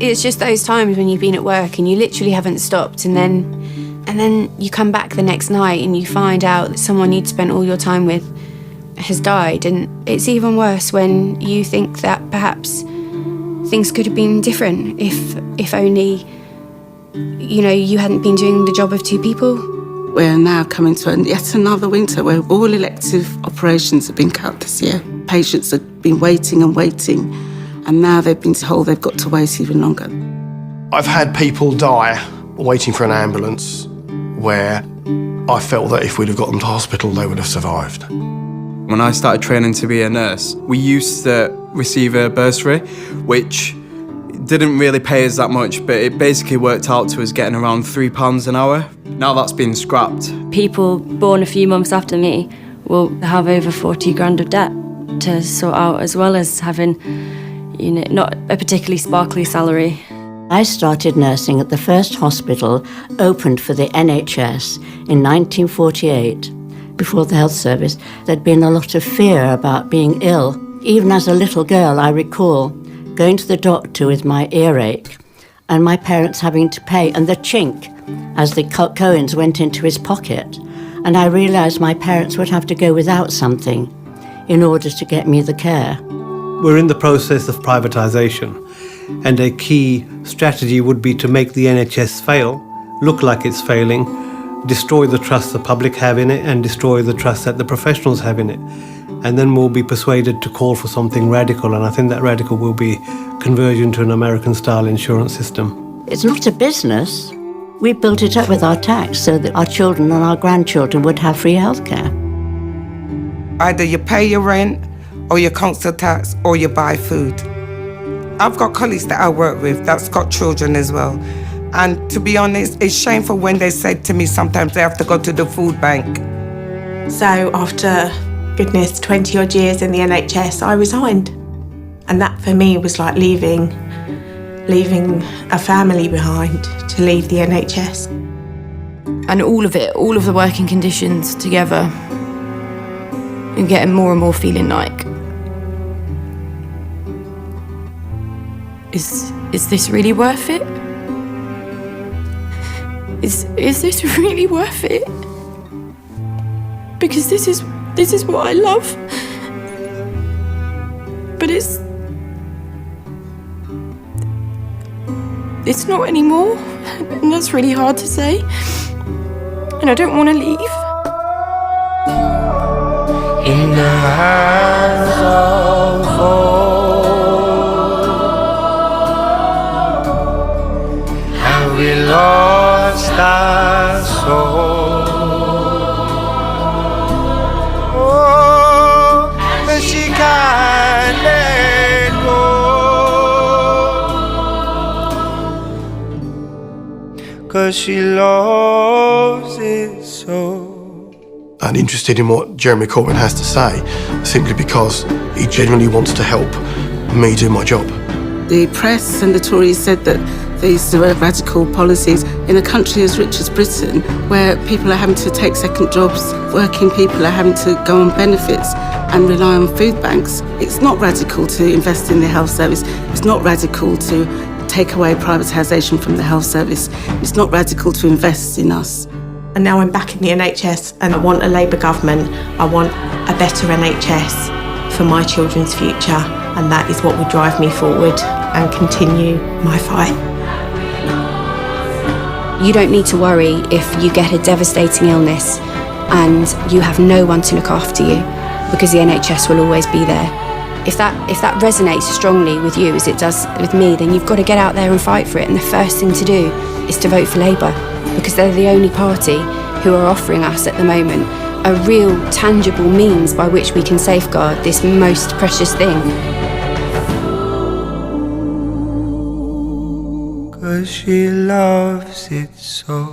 It's just those times when you've been at work and you literally haven't stopped, and then you come back the next night and you find out that someone you'd spent all your time with has died. And it's even worse when you think that perhaps things could have been different if only, you hadn't been doing the job of two people. We're now coming to yet another winter where all elective operations have been cut this year. Patients have been waiting and waiting, and now they've been told they've got to wait even longer. I've had people die waiting for an ambulance where I felt that if we'd have got them to hospital, they would have survived. When I started training to be a nurse, we used to receive a bursary, which didn't really pay us that much, but it basically worked out to us getting around £3 an hour. Now that's been scrapped. People born a few months after me will have over 40 grand of debt to sort out, as well as having, not a particularly sparkly salary. I started nursing at the first hospital opened for the NHS in 1948. Before the health service, there'd been a lot of fear about being ill. Even as a little girl, I recall going to the doctor with my earache and my parents having to pay, and the chink as the Cohens went into his pocket. And I realised my parents would have to go without something in order to get me the care. We're in the process of privatisation, and a key strategy would be to make the NHS fail, look like it's failing, destroy the trust the public have in it and destroy the trust that the professionals have in it. And then we'll be persuaded to call for something radical, and I think that radical will be conversion to an American-style insurance system. It's not a business. We built it up with our tax so that our children and our grandchildren would have free healthcare. Either you pay your rent, or your council tax, or you buy food. I've got colleagues that I work with that's got children as well. And to be honest, it's shameful when they say to me sometimes they have to go to the food bank. So after, 20 odd years in the NHS, I resigned. And that for me was like leaving a family behind to leave the NHS. And all of it, all of the working conditions together, and getting more and more feeling like, is this really worth it? Is this really worth it? Because this is what I love. But it's not anymore. And that's really hard to say. And I don't want to leave. In the hands of hope, have we lost our soul? Oh, but she can't let go, 'cause she loves it so. And interested in what Jeremy Corbyn has to say, simply because he genuinely wants to help me do my job. The press and the Tories said that these were radical policies in a country as rich as Britain, where people are having to take second jobs, working people are having to go on benefits and rely on food banks. It's not radical to invest in the health service. It's not radical to take away privatisation from the health service. It's not radical to invest in us. And now I'm back in the NHS and I want a Labour government. I want a better NHS for my children's future, and that is what will drive me forward and continue my fight. You don't need to worry if you get a devastating illness and you have no one to look after you, because the NHS will always be there. If that resonates strongly with you as it does with me, then you've got to get out there and fight for it. And the first thing to do is to vote for Labour, because they're the only party who are offering us at the moment a real, tangible means by which we can safeguard this most precious thing. 'Cause she loves it so.